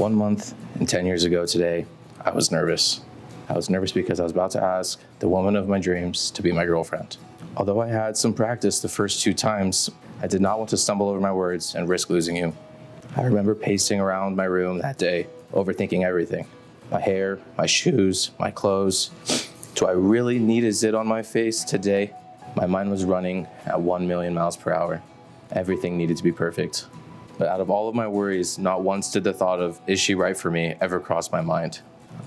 1 month and 10 years ago today, I was nervous. I was nervous because I was about to ask the woman of my dreams to be my girlfriend. Although I had some practice the first 2 times, I did not want to stumble over my words and risk losing you. I remember pacing around my room that day, overthinking everything. My hair, my shoes, my clothes. Do I really need a zit on my face today? My mind was running at 1 million miles per hour. Everything needed to be perfect. But out of all of my worries, not once did the thought of, is she right for me, ever cross my mind.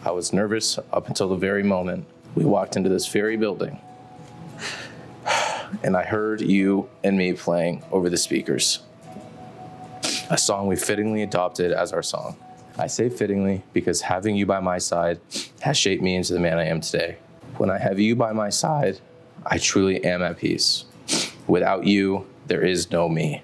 I was nervous up until the very moment we walked into this very building. And I heard you and me playing over the speakers. A song we fittingly adopted as our song. I say fittingly because having you by my side has shaped me into the man I am today. When I have you by my side, I truly am at peace. Without you, there is no me.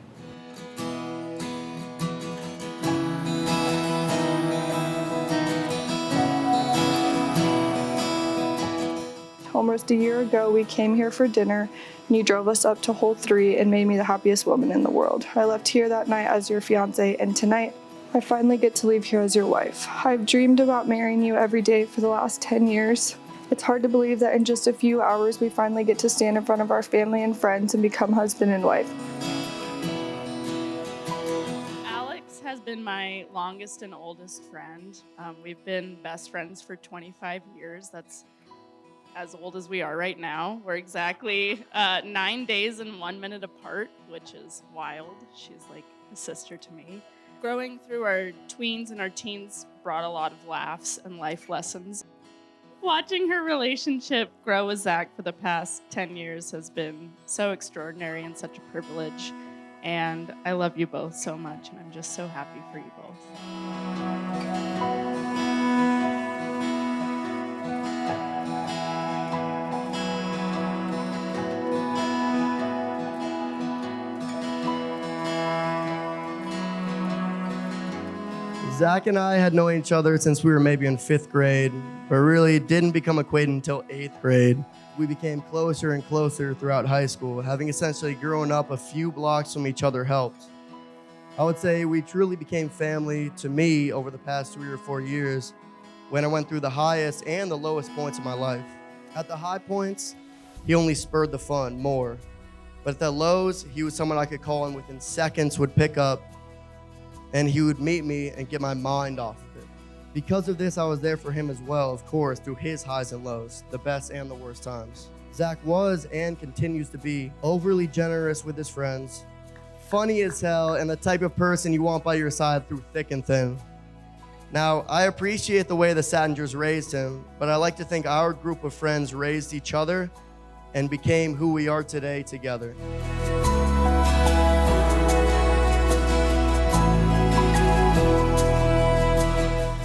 Almost a year ago, we came here for dinner, and you drove us up to Hole 3 and made me the happiest woman in the world. I left here that night as your fiance, and tonight, I finally get to leave here as your wife. I've dreamed about marrying you every day for the last 10 years. It's hard to believe that in just a few hours, we finally get to stand in front of our family and friends and become husband and wife. Alex has been my longest and oldest friend. We've been best friends for 25 years. That's as old as we are right now. We're exactly 9 days and 1 minute apart, which is wild. She's like a sister to me. Growing through our tweens and our teens brought a lot of laughs and life lessons. Watching her relationship grow with Zach for the past 10 years has been so extraordinary and such a privilege. And I love you both so much, and I'm just so happy for you both. Zach and I had known each other since we were maybe in 5th grade, but really didn't become acquainted until 8th grade. We became closer and closer throughout high school, having essentially grown up a few blocks from each other helped. I would say we truly became family to me over the past 3 or 4 years when I went through the highest and the lowest points of my life. At the high points, he only spurred the fun more. But at the lows, he was someone I could call and within seconds would pick up, and he would meet me and get my mind off of it. Because of this, I was there for him as well, of course, through his highs and lows, the best and the worst times. Zach was and continues to be overly generous with his friends, funny as hell, and the type of person you want by your side through thick and thin. Now, I appreciate the way the Sattingers raised him, but I like to think our group of friends raised each other and became who we are today together.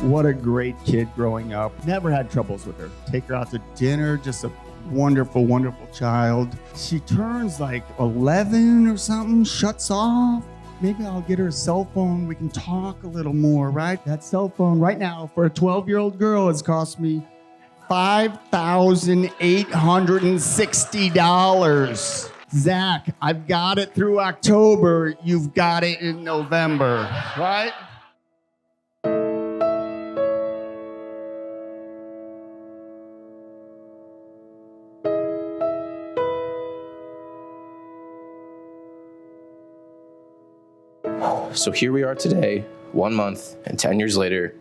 What a great kid growing up. Never had troubles with her. Take her out to dinner, just a wonderful, wonderful child. She turns like 11 or something, shuts off. Maybe I'll get her a cell phone. We can talk a little more, right? That cell phone right now for a 12-year-old girl has cost me $5,860. Zach, I've got it through October. You've got it in November, right? So here we are today, 1 month and 10 years later,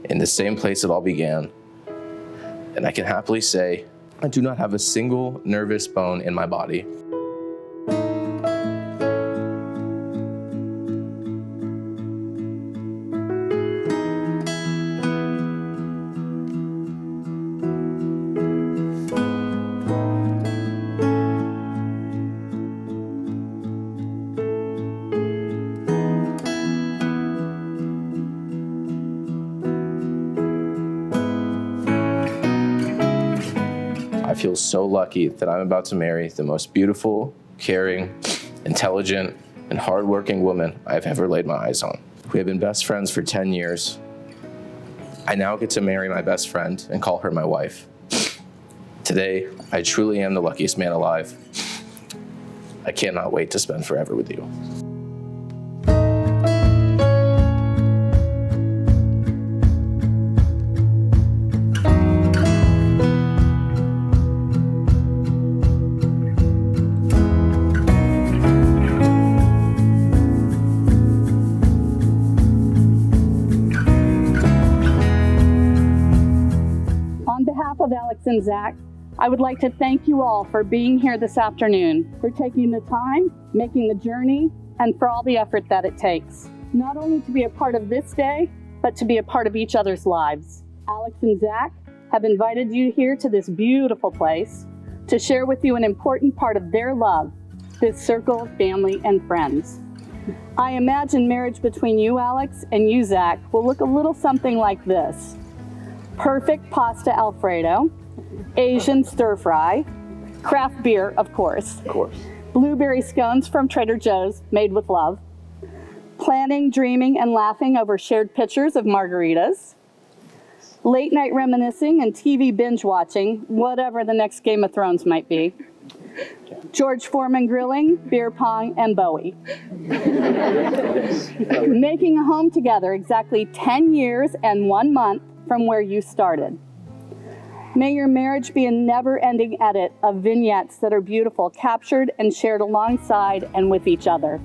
in the same place it all began. And I can happily say, I do not have a single nervous bone in my body. I feel so lucky that I'm about to marry the most beautiful, caring, intelligent, and hardworking woman I've ever laid my eyes on. We have been best friends for 10 years. I now get to marry my best friend and call her my wife. Today, I truly am the luckiest man alive. I cannot wait to spend forever with you. and Zach, I would like to thank you all for being here this afternoon, for taking the time, making the journey, and for all the effort that it takes, not only to be a part of this day, but to be a part of each other's lives. Alex and Zach have invited you here to this beautiful place to share with you an important part of their love, this circle of family and friends. I imagine marriage between you, Alex, and you, Zach, will look a little something like this. Perfect pasta Alfredo, Asian stir fry, craft beer, of course. Blueberry scones from Trader Joe's, made with love. Planning, dreaming, and laughing over shared pictures of margaritas. Late night reminiscing and TV binge watching, whatever the next Game of Thrones might be. George Foreman grilling, beer pong, and Bowie. Making a home together exactly 10 years and 1 month from where you started. May your marriage be a never-ending edit of vignettes that are beautiful, captured and shared alongside and with each other.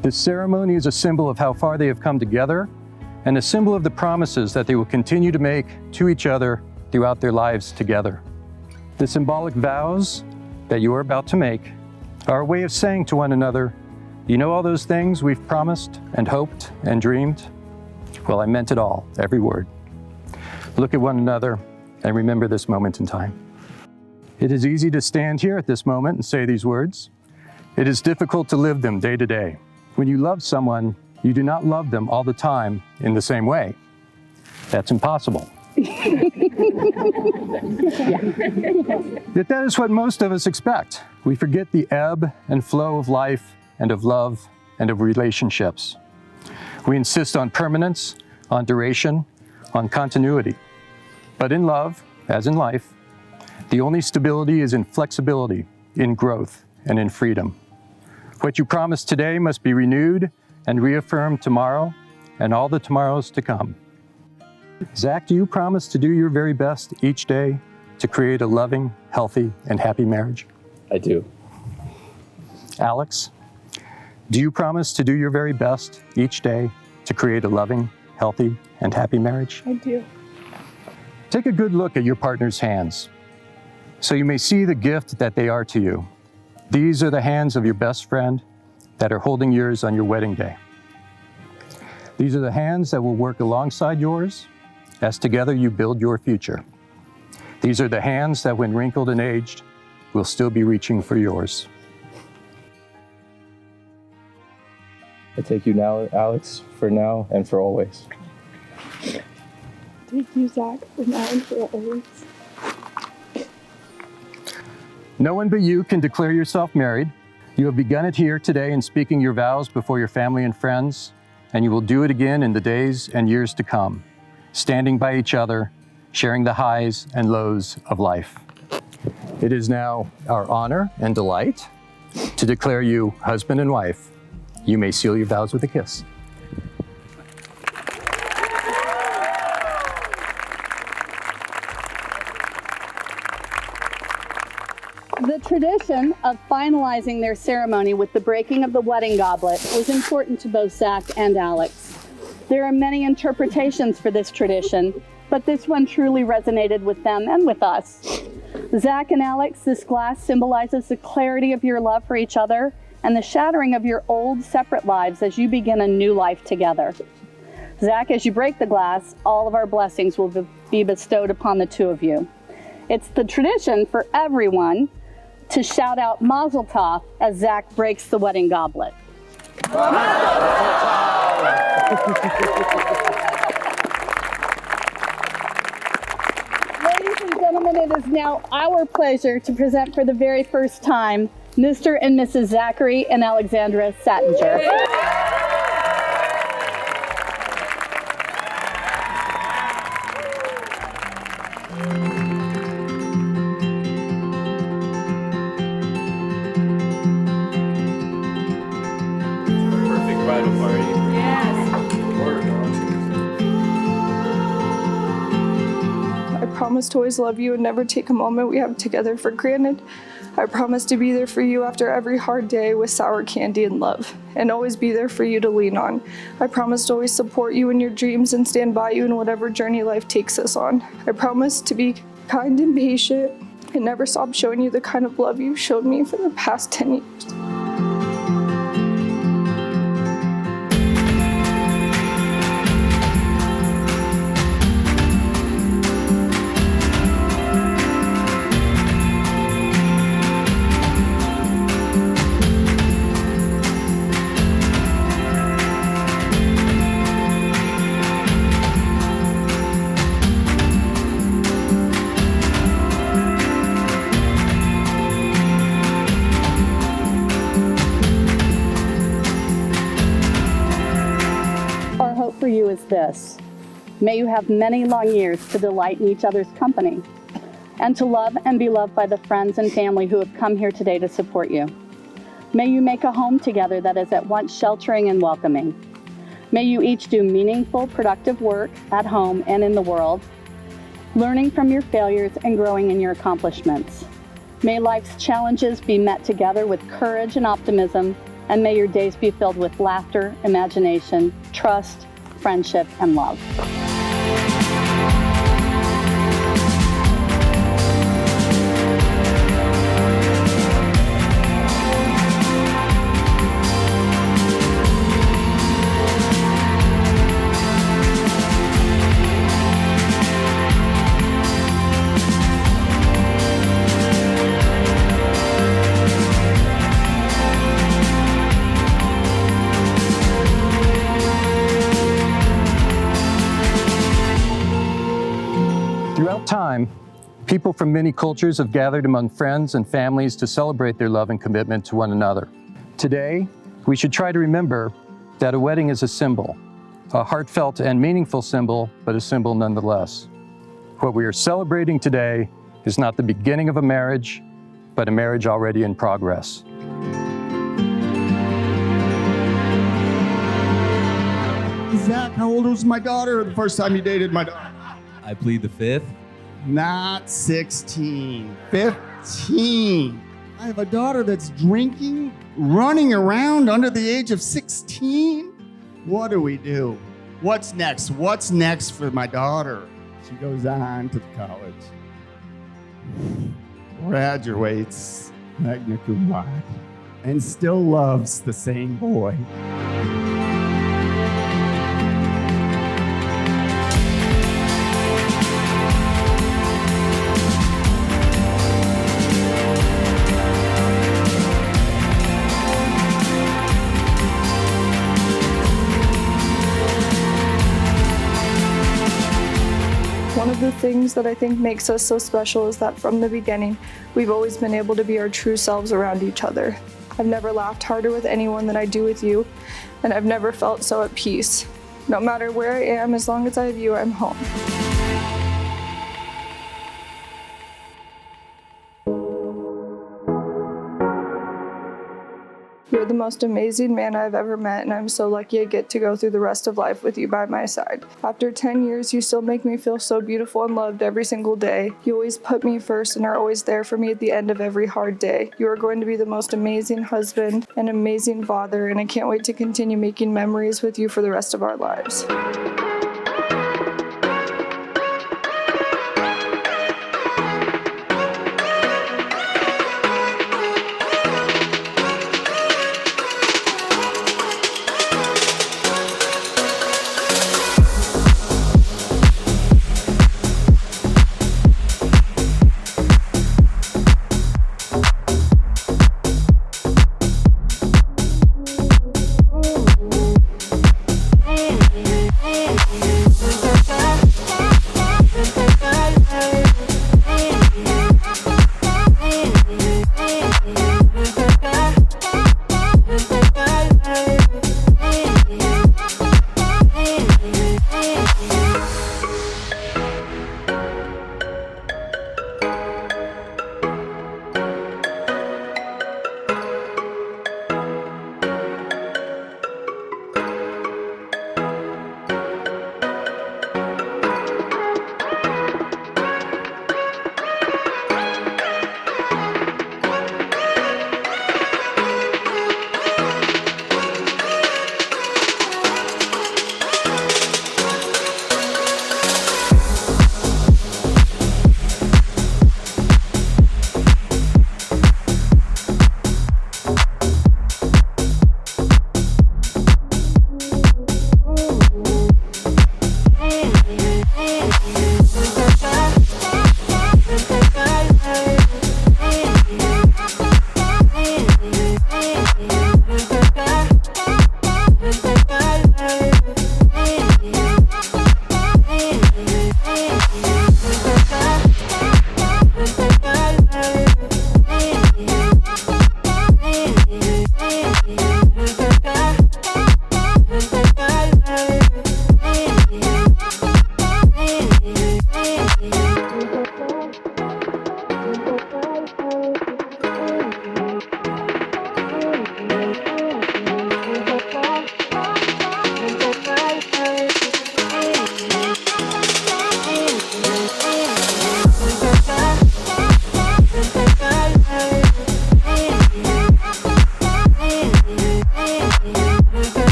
This ceremony is a symbol of how far they have come together and a symbol of the promises that they will continue to make to each other throughout their lives together. The symbolic vows that you are about to make are a way of saying to one another, you know all those things we've promised and hoped and dreamed? Well, I meant it all, every word. Look at one another and remember this moment in time. It is easy to stand here at this moment and say these words. It is difficult to live them day to day. When you love someone, you do not love them all the time in the same way. That's impossible. Yet that is what most of us expect. We forget the ebb and flow of life and of love and of relationships. We insist on permanence, on duration, on continuity. But in love, as in life, the only stability is in flexibility, in growth, and in freedom. What you promise today must be renewed and reaffirmed tomorrow and all the tomorrows to come. Zach, do you promise to do your very best each day to create a loving, healthy, and happy marriage? I do. Alex, do you promise to do your very best each day to create a loving, healthy, and happy marriage? I do. Take a good look at your partner's hands so you may see the gift that they are to you. These are the hands of your best friend that are holding yours on your wedding day. These are the hands that will work alongside yours as together you build your future. These are the hands that, when wrinkled and aged, will still be reaching for yours. I take you now, Alex, for now and for always. Thank you, Zach, for now and for always. No one but you can declare yourself married. You have begun it here today in speaking your vows before your family and friends, and you will do it again in the days and years to come, standing by each other, sharing the highs and lows of life. It is now our honor and delight to declare you husband and wife. You may seal your vows with a kiss. The tradition of finalizing their ceremony with the breaking of the wedding goblet was important to both Zach and Alex. There are many interpretations for this tradition, but this one truly resonated with them and with us. Zach and Alex, this glass symbolizes the clarity of your love for each other and the shattering of your old separate lives as you begin a new life together. Zach, as you break the glass, all of our blessings will be bestowed upon the two of you. It's the tradition for everyone to shout out Mazel Tov as Zach breaks the wedding goblet. Ladies and gentlemen, it is now our pleasure to present for the very first time Mr. and Mrs. Zachary and Alexandra Sattinger. Perfect bridal party. I promise to always love you and never take a moment we have together for granted. I promise to be there for you after every hard day with sour candy and love, and always be there for you to lean on. I promise to always support you in your dreams and stand by you in whatever journey life takes us on. I promise to be kind and patient, and never stopped showing you the kind of love you've showed me for the past 10 years. Our hope for you is this: may you have many long years to delight in each other's company and to love and be loved by the friends and family who have come here today to support you. May you make a home together that is at once sheltering and welcoming. May you each do meaningful, productive work at home and in the world, learning from your failures and growing in your accomplishments. May life's challenges be met together with courage and optimism, and may your days be filled with laughter, imagination, trust, friendship, and love. Throughout time, people from many cultures have gathered among friends and families to celebrate their love and commitment to one another. Today, we should try to remember that a wedding is a symbol, a heartfelt and meaningful symbol, but a symbol nonetheless. What we are celebrating today is not the beginning of a marriage, but a marriage already in progress. Zach, how old was my daughter the first time you dated my daughter? I plead the fifth. Not 16, 15. I have a daughter that's drinking, running around under the age of 16. What do we do? What's next? What's next for my daughter? She goes on to college, graduates magna cum laude, and still loves the same boy. One of the things that I think makes us so special is that from the beginning, we've always been able to be our true selves around each other. I've never laughed harder with anyone than I do with you, and I've never felt so at peace. No matter where I am, as long as I have you, I'm home. You're the most amazing man I've ever met, and I'm so lucky I get to go through the rest of life with you by my side. After 10 years, you still make me feel so beautiful and loved every single day. You always put me first and are always there for me at the end of every hard day. You are going to be the most amazing husband and amazing father, and I can't wait to continue making memories with you for the rest of our lives. Hey.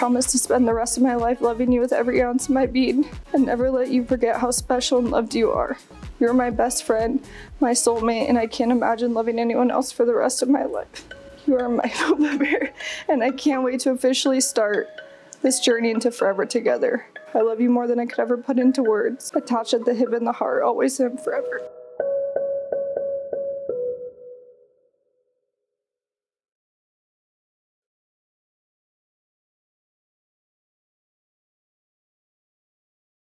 promise to spend the rest of my life loving you with every ounce of my being and never let you forget how special and loved you are. You're my best friend, my soulmate, and I can't imagine loving anyone else for the rest of my life. You are my Papa Bear, and I can't wait to officially start this journey into forever together. I love you more than I could ever put into words. Attached at the hip and the heart, always and forever.